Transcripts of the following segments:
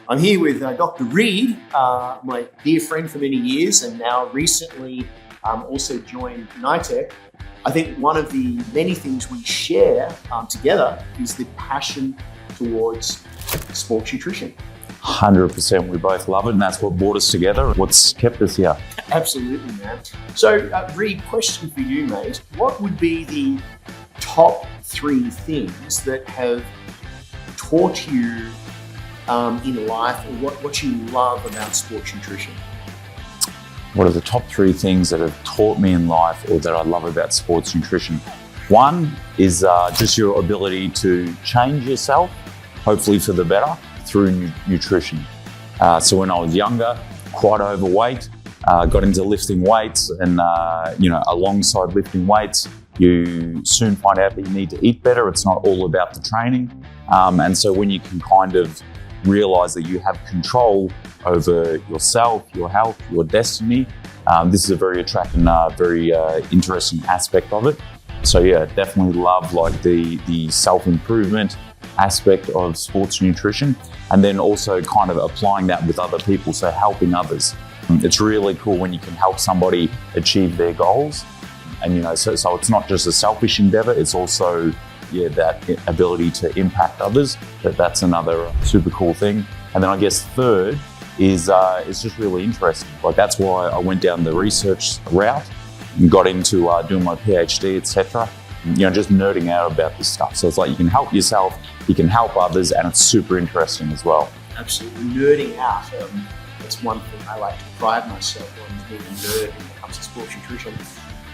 I'm here with Dr. Reid, my dear friend for many years, and now recently also joined NiHTEK. I think one of the many things we share together is the passion towards sports nutrition. 100%. We both love it, and that's what brought us together. What's kept us here. Absolutely, man. So, Reid, question for you, mate. What would be the top 3 things that have taught you in life, or what you love about sports nutrition? What are the top 3 things that have taught me in life or that I love about sports nutrition? One is just your ability to change yourself, hopefully for the better, through nutrition. So when I was younger, quite overweight, got into lifting weights, and alongside lifting weights, you soon find out that you need to eat better. It's not all about the training. And so when you can kind of realize that you have control over yourself, your health, your destiny, this is a very attractive and very interesting aspect of it. So yeah, definitely love like the self-improvement aspect of sports nutrition, and then also kind of applying that with other people, so helping others. It's really cool when you can help somebody achieve their goals, and so it's not just a selfish endeavor, it's also that ability to impact others. That's another super cool thing. And then I guess third is it's just really interesting. Like that's why I went down the research route and got into doing my PhD, etc. Just nerding out about this stuff. So it's like you can help yourself, you can help others, and it's super interesting as well. Absolutely, nerding out. That's one thing I like to pride myself on, being a nerd when it comes to sports nutrition.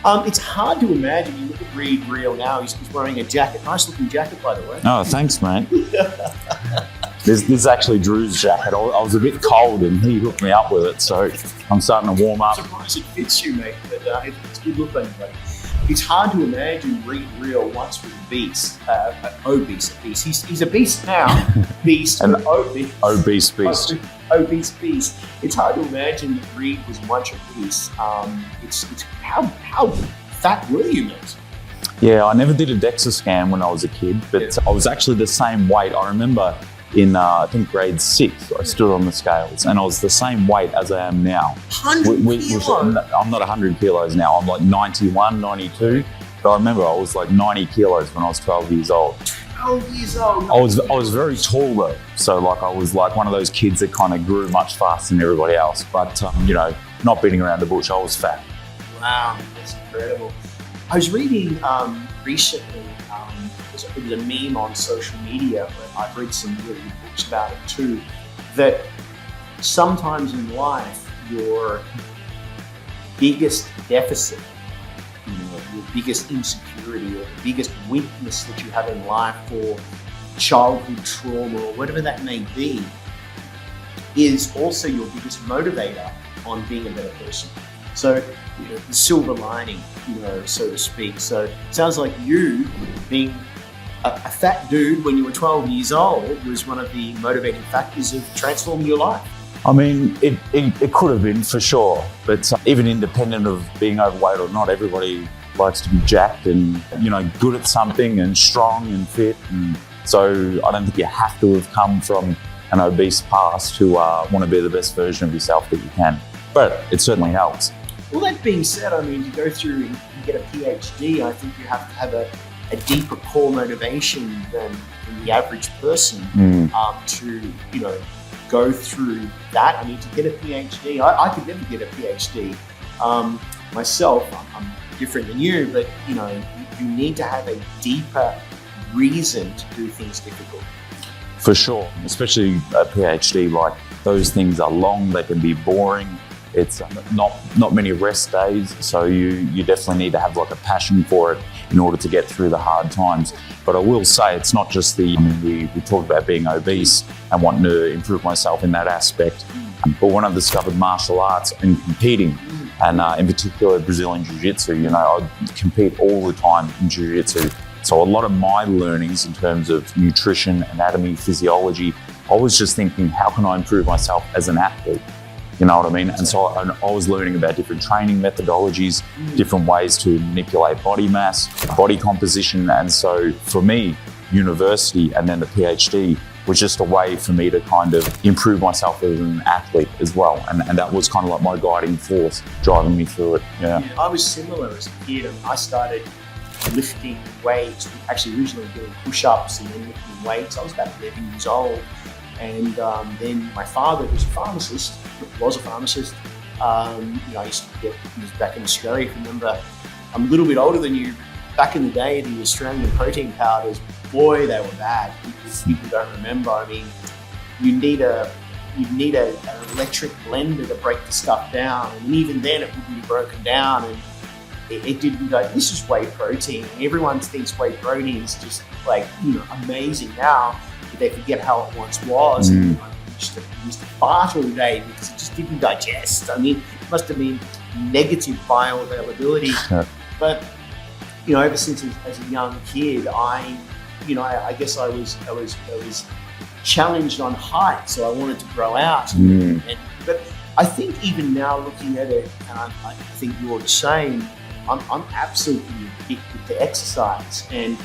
It's hard to imagine. You look at Reid Reale now, he's wearing a jacket, nice looking jacket by the way. Oh, thanks mate. This is actually Drew's jacket. I was a bit cold and he hooked me up with it, so I'm starting to warm up. I'm surprised it fits you, mate, but it's good look on you, buddy. It's hard to imagine Reid Reale once was a beast, obese. He's a beast now, beast, and obese beast. Obese beast. It's hard to imagine that Reid was once obese. It's how fat were you, mate? Yeah, I never did a DEXA scan when I was a kid, but I was actually the same weight. I remember in I think grade 6, I stood on the scales and I was the same weight as I am now. 100 kilos? I'm not 100 kilos now, I'm like 91, 92. But I remember I was like 90 kilos when I was 12 years old. 12 years old? I was very tall though. So like I was like one of those kids that kind of grew much faster than everybody else. But not beating around the bush, I was fat. Wow, that's incredible. I was reading recently, it was a meme on social media, but I've read some really good books about it too, that sometimes in life, your biggest deficit, your biggest insecurity or the biggest weakness that you have in life, or childhood trauma or whatever that may be, is also your biggest motivator on being a better person. So the silver lining, so to speak. So it sounds like you being a fat dude when you were 12 years old was one of the motivating factors of transforming your life. I mean, it could have been for sure, but even independent of being overweight or not, everybody likes to be jacked and, good at something and strong and fit. And so I don't think you have to have come from an obese past to want to be the best version of yourself that you can, but it certainly helps. Well, that being said, I mean, to go through and get a PhD, I think you have to have a deeper core motivation than the average person to, go through that. I mean, to get a PhD, I could never get a PhD myself. I'm different than you, but, you need to have a deeper reason to do things difficult. For sure, especially a PhD, like those things are long, they can be boring. It's not many rest days, so you definitely need to have like a passion for it in order to get through the hard times. But I will say it's not just we talked about being obese and wanting to improve myself in that aspect. But when I discovered martial arts and competing, and in particular Brazilian Jiu-Jitsu, I compete all the time in Jiu-Jitsu. So a lot of my learnings in terms of nutrition, anatomy, physiology, I was just thinking, how can I improve myself as an athlete? You know what I mean? And so I was learning about different training methodologies, different ways to manipulate body mass, body composition. And so for me, university and then the PhD was just a way for me to kind of improve myself as an athlete as well. And that was kind of like my guiding force, driving me through it. Yeah. I was similar as a kid. I mean, I started lifting weights, actually originally doing push-ups and then lifting weights. I was about 11 years old. And then my father, who was a pharmacist, I used to get, he was back in Australia, if you remember, I'm a little bit older than you. Back in the day, the Australian protein powders, boy, they were bad. People don't remember. I mean, you need an electric blender to break the stuff down, and even then, it wouldn't be broken down. And it didn't go. This is whey protein. Everyone thinks whey protein is just like amazing now, but they forget how it once was. And I used to fart all day because it just didn't digest. I mean, it must have been negative bioavailability, but. Ever since as a young kid, I guess I was challenged on height, so I wanted to grow out. But I think even now looking at it, and I think you're the same. I'm absolutely addicted to exercise, and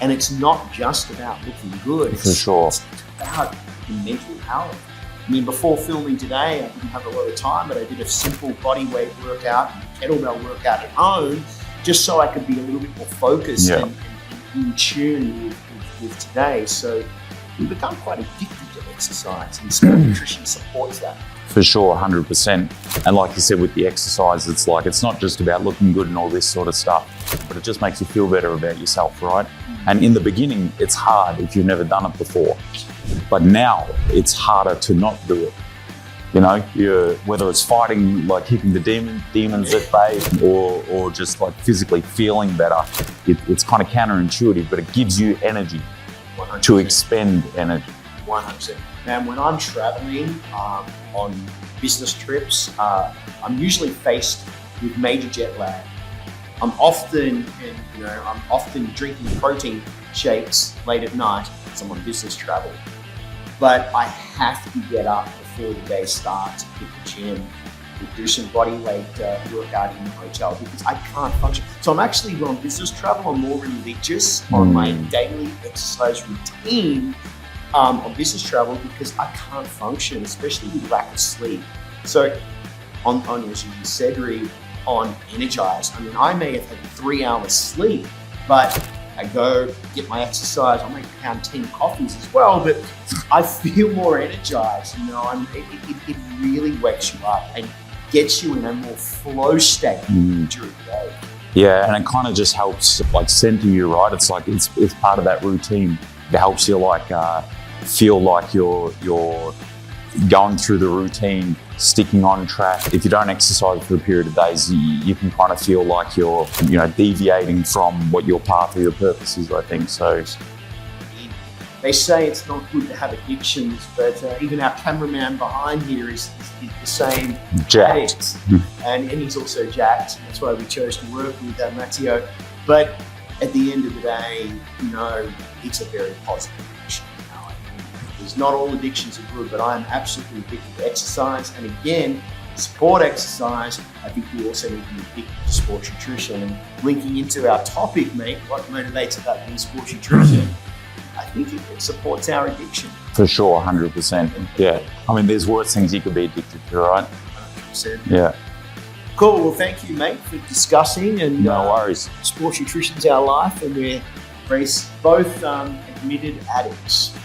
it's not just about looking good. For sure, it's about your mental health. I mean, before filming today, I didn't have a lot of time, but I did a simple body weight workout, kettlebell workout at home, just so I could be a little bit more focused and in tune with today. So we become quite addicted to exercise, and sport nutrition supports that. For sure, 100%. And like you said, with the exercise, it's like, it's not just about looking good and all this sort of stuff, but it just makes you feel better about yourself, right? And in the beginning, it's hard if you've never done it before. But now it's harder to not do it. Whether it's fighting, like keeping the demons at bay, or just like physically feeling better, it's kind of counterintuitive, but it gives you energy 100%. To expend energy. 100%. Man, when I'm traveling on business trips, I'm usually faced with major jet lag. I'm often drinking protein shakes late at night because I'm on business travel. But I have to get up before the day starts, hit the gym, do some body weight workout in the hotel because I can't function. So I'm actually, when on business travel, I'm more religious on my daily exercise routine on business travel because I can't function, especially with lack of sleep. So on as you said, Reid, on Energize, I mean, I may have had 3 hours sleep, but I go get my exercise. I may pound 10 coffees as well, but I feel more energized. It really wakes you up and gets you in a more flow state during the day. Yeah, and it kind of just helps like center you, right? It's like it's part of that routine. It helps you like feel like you're going through the routine, sticking on track. If you don't exercise for a period of days, you can kind of feel like you're, deviating from what your path or your purpose is, I think. So they say it's not good to have addictions, but even our cameraman behind here is the same. Jacked. And he's also jacked. That's why we chose to work with Matteo. But at the end of the day, it's a very positive addiction. Not all addictions are good, but I am absolutely addicted to exercise. And again, sport exercise, I think we also need to be addicted to sports nutrition. And linking into our topic, mate, what motivates about being sports nutrition, I think it supports our addiction. For sure, 100%. Yeah. I mean, there's worse things you could be addicted to, right? 100%. Yeah. Cool. Well, thank you, mate, for discussing. And no worries. Sports nutrition's our life, and we're both admitted addicts.